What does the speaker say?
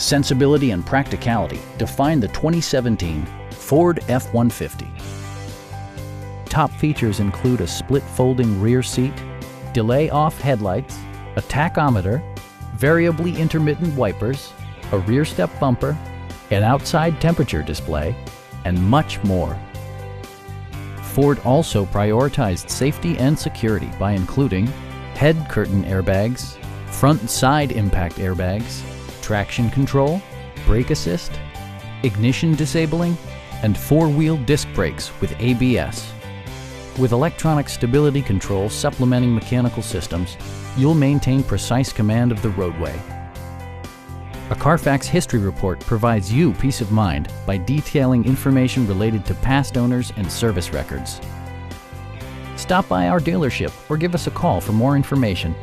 sensibility and practicality define the 2017 Ford F-150. Top features include a split folding rear seat, delay-off headlights, a tachometer, variably intermittent wipers, a rear step bumper, an outside temperature display, and much more. Ford also prioritized safety and security by including head curtain airbags, front and side impact airbags, traction control, brake assist, ignition disabling, and four-wheel disc brakes with ABS. With electronic stability control supplementing mechanical systems, you'll maintain precise command of the roadway. A Carfax history report provides you peace of mind by detailing information related to past owners and service records. Stop by our dealership or give us a call for more information.